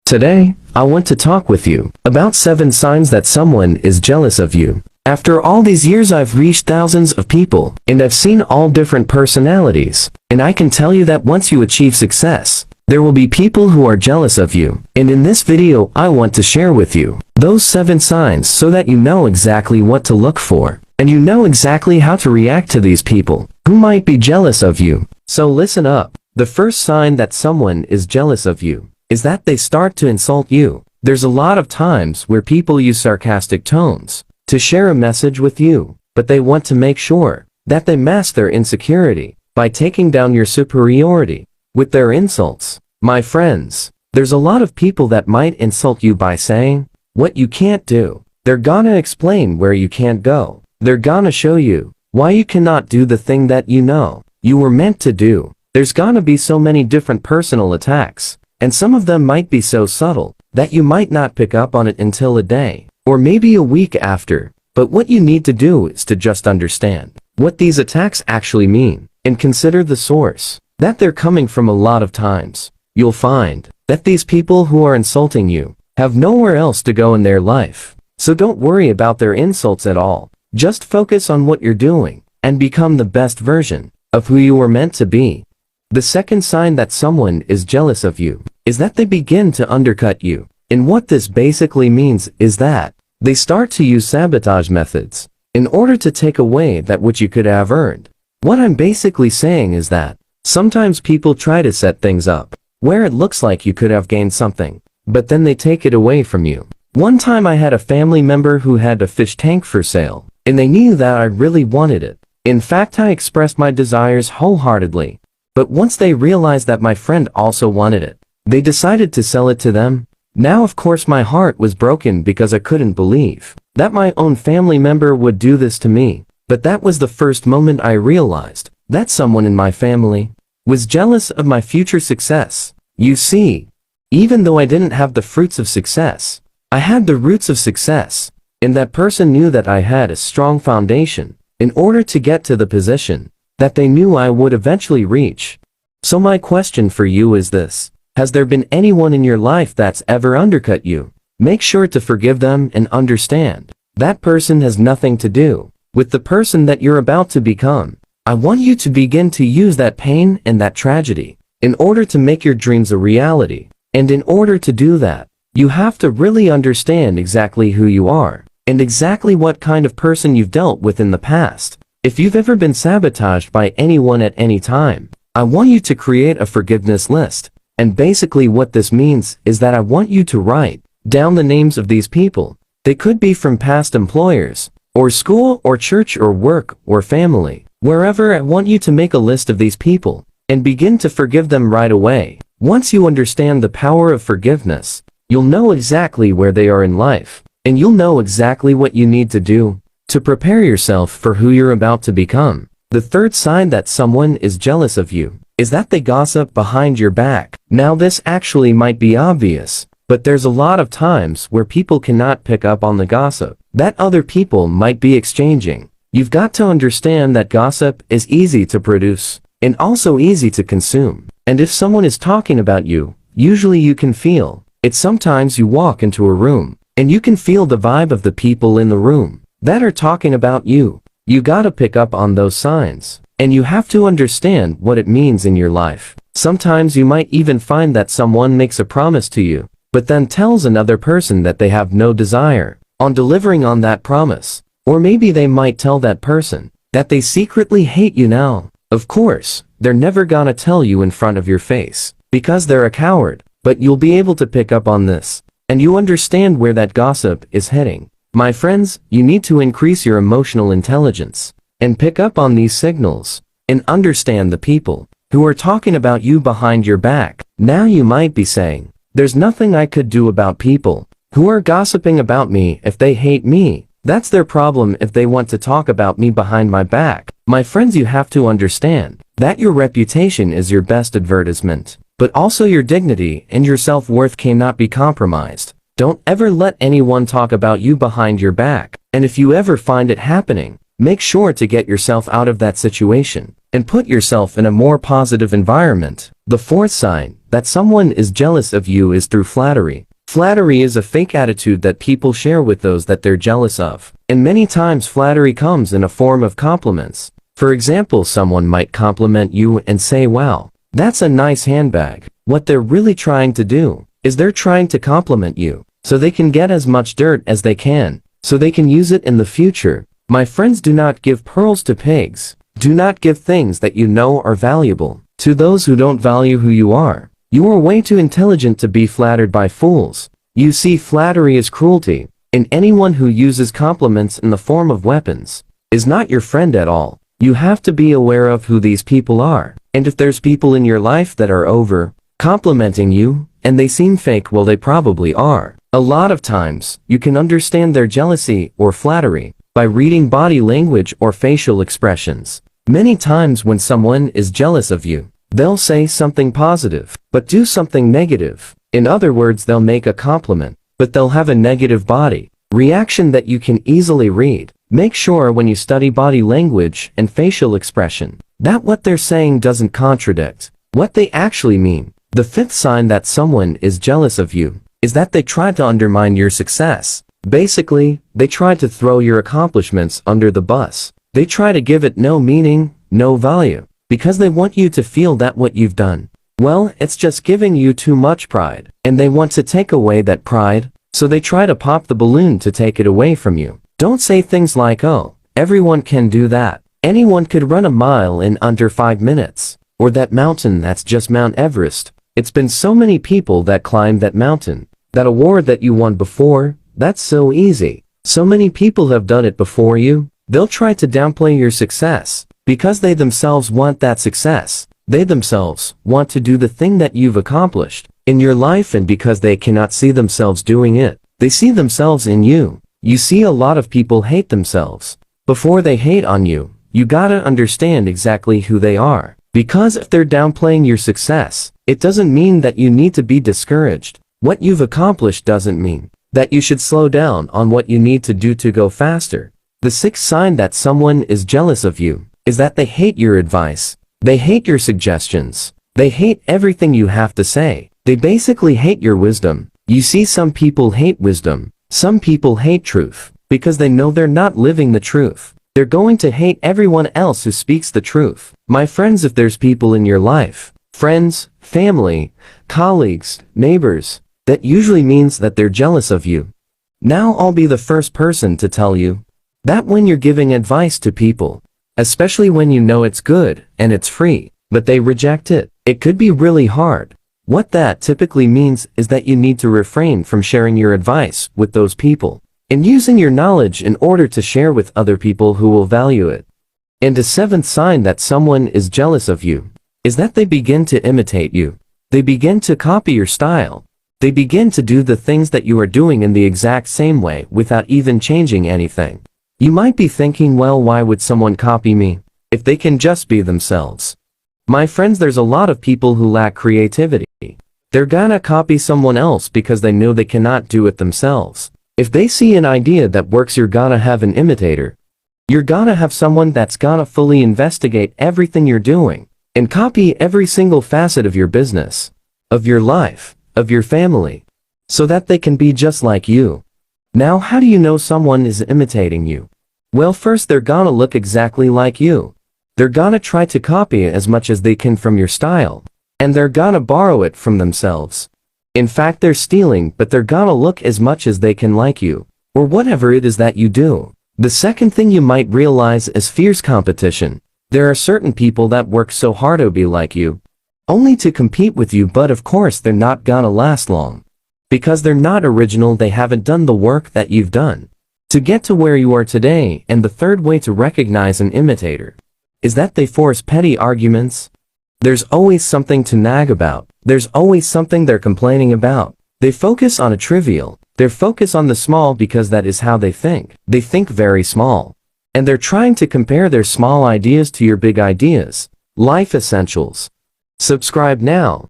Today, I want to talk with you about 7 signs that someone is jealous of you. After all these years I've reached thousands of people, and I've seen all different personalities, and I can tell you that once you achieve success, there will be people who are jealous of you. And in this video I want to share with you those 7 signs so that you know exactly what to look for, and you know exactly how to react to these people who might be jealous of you. So listen up. The first sign that someone is jealous of you is that they start to insult you. There's a lot of times where people use sarcastic tones to share a message with you, but they want to make sure that they mask their insecurity by taking down your superiority with their insults. My friends, there's a lot of people that might insult you by saying what you can't do. They're gonna explain where you can't go. They're gonna show you why you cannot do the thing that you know you were meant to do. There's gonna be so many different personal attacks, and some of them might be so subtle that you might not pick up on it until a day, or maybe a week after. But what you need to do is to just understand what these attacks actually mean, and consider the source that they're coming from. A lot of times, you'll find that these people who are insulting you have nowhere else to go in their life. So don't worry about their insults at all. Just focus on what you're doing, and become the best version of who you were meant to be. The second sign that someone is jealous of you is that they begin to undercut you. And what this basically means is that they start to use sabotage methods in order to take away that which you could have earned. What I'm basically saying is that sometimes people try to set things up where it looks like you could have gained something, but then they take it away from you. One time I had a family member who had a fish tank for sale, and they knew that I really wanted it. In fact, I expressed my desires wholeheartedly. But once they realized that my friend also wanted it, they decided to sell it to them. Now of course my heart was broken because I couldn't believe that my own family member would do this to me. But that was the first moment I realized that someone in my family was jealous of my future success. You see, even though I didn't have the fruits of success, I had the roots of success, and that person knew that I had a strong foundation in order to get to the position that they knew I would eventually reach. So my question for you is this: has there been anyone in your life that's ever undercut you? Make sure to forgive them and understand that person has nothing to do with the person that you're about to become. I want you to begin to use that pain and that tragedy in order to make your dreams a reality. And in order to do that, you have to really understand exactly who you are and exactly what kind of person you've dealt with in the past. If you've ever been sabotaged by anyone at any time, I want you to create a forgiveness list. And basically what this means is that I want you to write down the names of these people. They could be from past employers, or school, or church, or work, or family. Wherever, I want you to make a list of these people, and begin to forgive them right away. Once you understand the power of forgiveness, you'll know exactly where they are in life, and you'll know exactly what you need to do to prepare yourself for who you're about to become. The third sign that someone is jealous of you is that they gossip behind your back. Now this actually might be obvious, but there's a lot of times where people cannot pick up on the gossip that other people might be exchanging. You've got to understand that gossip is easy to produce and also easy to consume. And if someone is talking about you, usually you can feel it. Sometimes you walk into a room and you can feel the vibe of the people in the room that are talking about you. You gotta pick up on those signs, and you have to understand what it means in your life. Sometimes you might even find that someone makes a promise to you, but then tells another person that they have no desire on delivering on that promise. Or maybe they might tell that person that they secretly hate you now. Of course, they're never gonna tell you in front of your face, because they're a coward, but you'll be able to pick up on this, and you understand where that gossip is heading. My friends, you need to increase your emotional intelligence and pick up on these signals and understand the people who are talking about you behind your back. Now you might be saying, there's nothing I could do about people who are gossiping about me if they hate me. That's their problem if they want to talk about me behind my back. My friends, you have to understand that your reputation is your best advertisement, but also your dignity and your self-worth cannot be compromised. Don't ever let anyone talk about you behind your back, and if you ever find it happening, Make sure to get yourself out of that situation and put yourself in a more positive environment. The fourth sign that someone is jealous of you is through flattery. Flattery is a fake attitude that people share with those that they're jealous of. And many times flattery comes in a form of compliments. For example, someone might compliment you and say, "Wow, that's a nice handbag." What they're really trying to do is they're trying to compliment you so they can get as much dirt as they can, so they can use it in the future. My friends, do not give pearls to pigs. Do not give things that you know are valuable to those who don't value who you are. You are way too intelligent to be flattered by fools. You see, flattery is cruelty, and anyone who uses compliments in the form of weapons is not your friend at all. You have to be aware of who these people are, and if there's people in your life that are over complimenting you, and they seem fake, well, they probably are. A lot of times, you can understand their jealousy or flattery by reading body language or facial expressions. Many times when someone is jealous of you, they'll say something positive, but do something negative. In other words, they'll make a compliment, but they'll have a negative body reaction that you can easily read. Make sure when you study body language and facial expression, that what they're saying doesn't contradict what they actually mean. The fifth sign that someone is jealous of you is that they try to undermine your success. Basically, they try to throw your accomplishments under the bus. They try to give it no meaning, no value, because they want you to feel that what you've done, well, it's just giving you too much pride, and they want to take away that pride, so they try to pop the balloon to take it away from you. Don't say things like, "Oh, everyone can do that. Anyone could run a mile in under 5 minutes." Or that mountain, that's just Mount Everest. It's been so many people that climbed that mountain. That award that you won before, that's so easy. So many people have done it before you. They'll try to downplay your success because they themselves want that success. They themselves want to do the thing that you've accomplished in your life, and because they cannot see themselves doing it, they see themselves in you. You see, a lot of people hate themselves before they hate on you. You gotta understand exactly who they are. Because if they're downplaying your success, it doesn't mean that you need to be discouraged. What you've accomplished doesn't mean that you should slow down on what you need to do to go faster. The sixth sign that someone is jealous of you is that they hate your advice. They hate your suggestions. They hate everything you have to say. They basically hate your wisdom. You see, some people hate wisdom. Some people hate truth because they know they're not living the truth. They're going to hate everyone else who speaks the truth. My friends, if there's people in your life, friends, family, colleagues, neighbors, that usually means that they're jealous of you. Now I'll be the first person to tell you that when you're giving advice to people, especially when you know it's good and it's free, but they reject it, it could be really hard. What that typically means is that you need to refrain from sharing your advice with those people and using your knowledge in order to share with other people who will value it. And a seventh sign that someone is jealous of you is that they begin to imitate you. They begin to copy your style. They begin to do the things that you are doing in the exact same way without even changing anything. You might be thinking, well, why would someone copy me if they can just be themselves? My friends, there's a lot of people who lack creativity. They're gonna copy someone else because they know they cannot do it themselves. If they see an idea that works, you're gonna have an imitator. You're gonna have someone that's gonna fully investigate everything you're doing and copy every single facet of your business, of your life, of your family, so that they can be just like you. Now, how do you know someone is imitating you? Well, first, they're gonna look exactly like you. They're gonna try to copy as much as they can from your style, and they're gonna borrow it from themselves. In fact, they're stealing, but they're gonna look as much as they can like you, or whatever it is that you do. The second thing you might realize is fierce competition. There are certain people that work so hard to be like you, only to compete with you, but of course they're not gonna last long. Because they're not original, they haven't done the work that you've done to get to where you are today. And the third way to recognize an imitator is that they force petty arguments. There's always something to nag about. There's always something they're complaining about. They focus on a trivial. They focus on the small because that is how they think. They think very small. And they're trying to compare their small ideas to your big ideas. Life Essentials. Subscribe now.